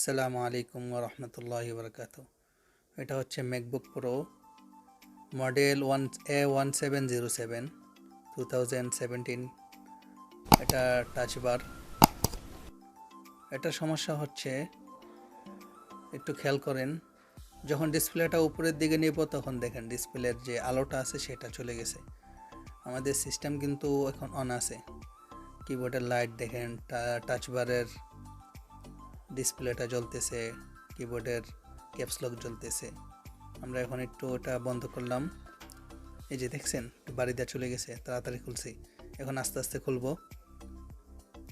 আসসালামু আলাইকুম ওয়া রাহমাতুল্লাহি ওয়া বারাকাতুহু। এটা হচ্ছে ম্যাকবুক প্রো মডেল A1707 2017। এটা টাচ বার। এটা সমস্যা হচ্ছে, একটু খেয়াল করেন, যখন ডিসপ্লেটা উপরের দিকে নিব তখন দেখেন ডিসপ্লের যে আলোটা আছে সেটা চলে গেছে। আমাদের সিস্টেম কিন্তু এখন অন আছে। কিবোর্ডের লাইট দেখেন, টাচ বারের ডিসপ্লেটা জ্বলতেছে, কিবোর্ডের ক্যাপস লক জ্বলতেছে। আমরা এখন একটু ওটা বন্ধ করলাম। এই যে দেখছেন বাড়িতে চলে গেছে, তাড়াতাড়ি খুলছি। এখন আস্তে আস্তে খুলবো,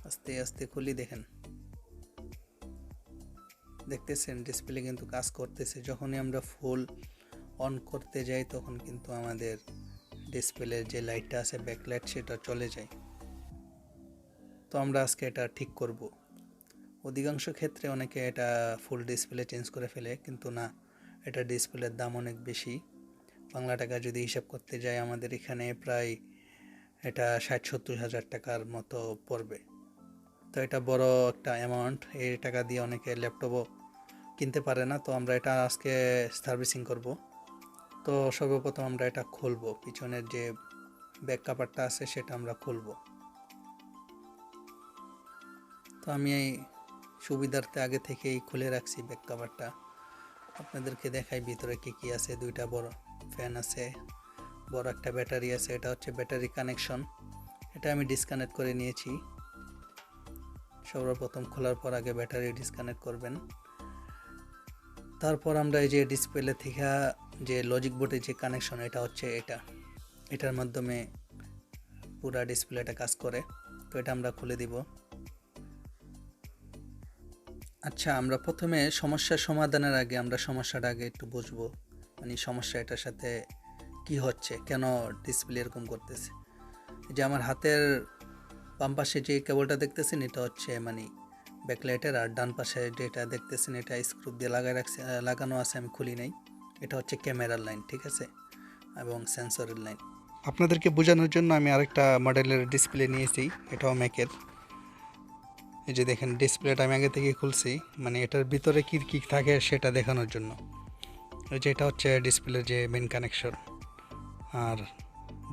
আস্তে আস্তে খুলি। দেখেন, দেখতেছেন ডিসপ্লে কিন্তু কাজ করতেছে। যখনই আমরা ফুল অন করতে যাই তখন কিন্তু আমাদের ডিসপ্লের যে লাইটটা আছে ব্যাকলাইট সেটা চলে যায়। তো আমরা আজকে এটা ঠিক করব। অধিকাংশ ক্ষেত্রে অনেকে এটা ফুল ডিসপ্লে চেঞ্জ করে ফেলে, কিন্তু না, এটা ডিসপ্লের দাম অনেক বেশি। বাংলা টাকা যদি হিসাব করতে যাই আমাদের এখানে প্রায় এটা 60-70 হাজার টাকার মতো পড়বে। তো এটা বড় একটা অ্যামাউন্ট। এই টাকা দিয়ে অনেকে ল্যাপটপও কিনতে পারে না। তো আমরা এটা আজকে সার্ভিসিং করব। তো সর্বপ্রথম আমরা এটা খুলব, পিছনের যে ব্যাক কাভারটা আছে সেটা আমরা খুলব। তো আমি এই সুবিধার্থে আগে থেকেই খুলে রাখছি ব্যাক কাভারটা। আপনাদেরকে দেখাই ভিতরে কি আছে। দুইটা বড় ফ্যান আছে, বড় একটা ব্যাটারি আছে। এটা হচ্ছে ব্যাটারি কানেকশন। এটা আমি ডিসকানেক্ট করে নিয়েছি। সর্বপ্রথম খোলার পর আগে ব্যাটারি ডিসকানেক্ট করবেন। তারপর আমরা এই যে ডিসপ্লে থেকে যে লজিক বোর্ডের যে কানেকশন, এটা হচ্ছে এটার মাধ্যমে পুরা ডিসপ্লেটা কাজ করে। তো এটা আমরা খুলে দিব। আচ্ছা, আমরা প্রথমে সমস্যার সমাধানের আগে আমরা সমস্যাটা আগে একটু বুঝবো, মানে সমস্যা এটার সাথে কি হচ্ছে, কেন ডিসপ্লে এরকম করতেছে। যে আমার হাতের বাম পাশে যে কেবলটা দেখতেছেন এটা হচ্ছে মানে ব্যাকলাইটের, আর ডান পাশে যেটা দেখতেছেন এটা স্ক্রু দিয়ে লাগানো আছে, আমি খুলি নাই। এটা হচ্ছে ক্যামেরার লাইন, ঠিক আছে, এবং সেন্সরের লাইন। আপনাদেরকে বোঝানোর জন্য আমি আরেকটা মডেলের ডিসপ্লে নিয়েছি, এটাও ম্যাকের। এই যে দেখেন ডিসপ্লেটা আমি আগে থেকে খুলছি, মানে এটার ভিতরে কি থাকে সেটা দেখানোর জন্য। ওই যে এটা হচ্ছে ডিসপ্লের যে মেন কানেকশন, আর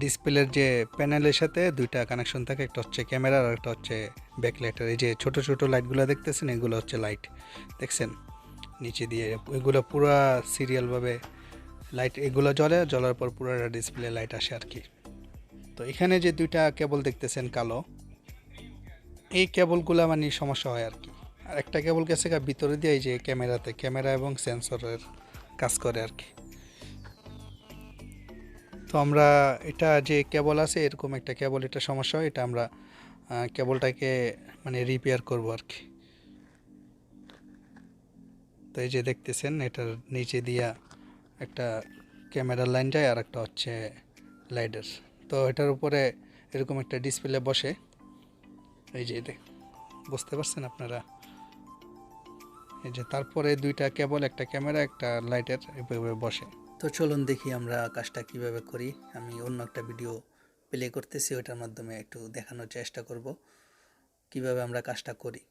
ডিসপ্লের যে প্যানেলের সাথে দুইটা কানেকশন থাকে, একটা হচ্ছে ক্যামেরার আর একটা হচ্ছে ব্যাকলাইটের। এই যে ছোট ছোট লাইটগুলো দেখতেছেন এগুলো হচ্ছে লাইট, দেখছেন নিচে দিয়ে, এগুলো পুরো সিরিয়ালভাবে লাইট এগুলো জ্বলার পর পুরো ডিসপ্লে লাইট আসে আর কি। তো এখানে যে দুইটা কেবল দেখতেছেন কালো, এই কেবলগুলো মানে সমস্যা হয় আর কি। আর একটা কেবল গেছে ভিতরে দিয়ে এই যে ক্যামেরা এবং সেন্সরের কাজ করে আর কি। তো আমরা এটা যে কেবল আছে এরকম একটা কেবল, এটা সমস্যা হয়, এটা আমরা কেবলটাকে মানে রিপেয়ার করব আর কি। তো এই যে দেখতেছেন এটার নিচে দিয়া একটা ক্যামেরার লাইন যায় আর একটা হচ্ছে লাইটের। তো এটার উপরে এরকম একটা ডিসপ্লে বসে, এই যে বুঝতে পারছেন আপনারা। এই যে তারপরে দুইটা কেবল, একটা ক্যামেরা একটা লাইটের এভাবে বসে। তো চলুন দেখি আমরা কাজটা কিভাবে করি। আমি অন্য একটা ভিডিও প্লে করতেছি, ওটার মাধ্যমে একটু দেখানোর চেষ্টা করব কিভাবে আমরা কাজটা করি।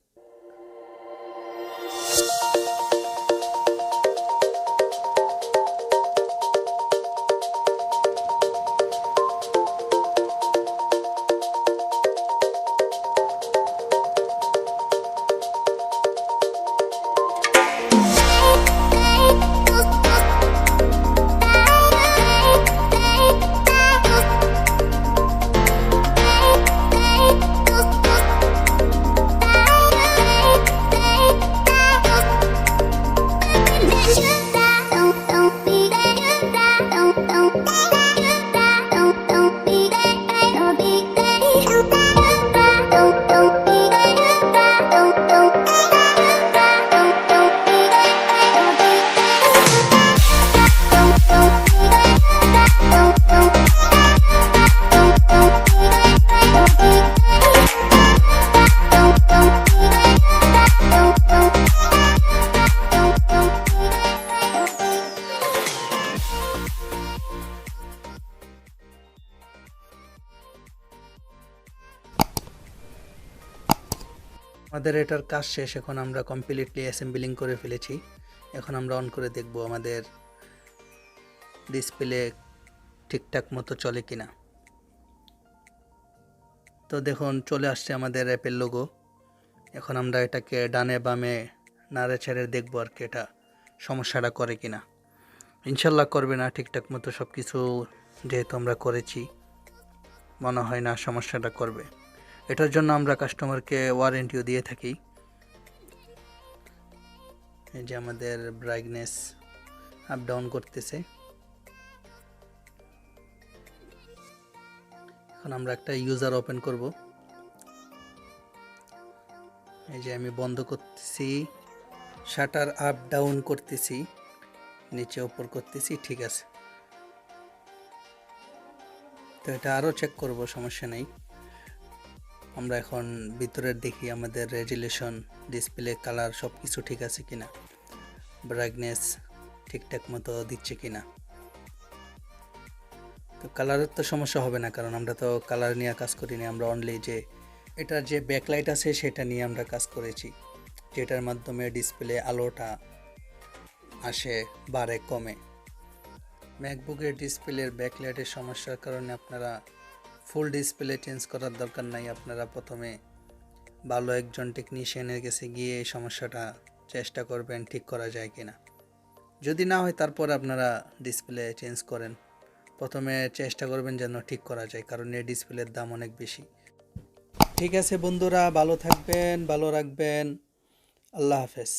আমাদের এটার কাজ শেষ। এখন আমরা কমপ্লিটলি অ্যাসেম্বলিং করে ফেলেছি। এখন আমরা অন করে দেখব আমাদের ডিসপ্লে ঠিকঠাক মতো চলে কিনা। তো দেখুন চলে আসছে আমাদের অ্যাপেল লোগো। এখন আমরা এটাকে ডানে বামে নাড়ে ছেড়ে দেখবো আর কি এটা সমস্যাটা করে কিনা। ইনশাল্লাহ করবে না, ঠিকঠাক মতো সব কিছু যেহেতু আমরা করেছি মনে হয় না সমস্যাটা করবে। এটার জন্য আমরা কাস্টমারকে ওয়ারেন্টিও দিয়ে থাকি। এই যে আমাদের ব্রাইটনেস আপ ডাউন করতেছে। এখন আমরা একটা ইউজার ওপেন করব। এই যে আমি বন্ধ করতেছি, শাটার আপ ডাউন করতেছি, নিচে উপর করতেছি, ঠিক আছে। তো এটা আরও চেক করব, সমস্যা নেই। আমরা এখন ভিতরের দেখি আমাদের রেজুলেশন, ডিসপ্লে, কালার সব কিছু ঠিক আছে কিনা, ব্রাইটনেস ঠিকঠাক মতো দিচ্ছে কিনা। তো কালারের তো সমস্যা হবে না, কারণ আমরা তো কালার নিয়ে কাজ করিনি। আমরা অনলি যে এটার যে ব্যাকলাইট আছে সেটা নিয়ে আমরা কাজ করেছি, যেটার মাধ্যমে ডিসপ্লে আলোটা আসে, বাড়ে, কমে। ম্যাকবুকের ডিসপ্লের ব্যাকলাইটের সমস্যার কারণে আপনারা ফুল ডিসপ্লে চেঞ্জ করার দরকার নাই। আপনারা প্রথমে ভালো একজন টেকনিশিয়ানের কাছে গিয়ে এই সমস্যাটা চেষ্টা করবেন ঠিক করা যায় কিনা। যদি না হয় তারপর আপনারা ডিসপ্লে চেঞ্জ করেন। প্রথমে চেষ্টা করবেন যেন ঠিক করা যায়, কারণ এই ডিসপ্লের দাম অনেক বেশি। ঠিক আছে বন্ধুরা, ভালো থাকবেন, ভালো রাখবেন। আল্লাহ হাফেজ।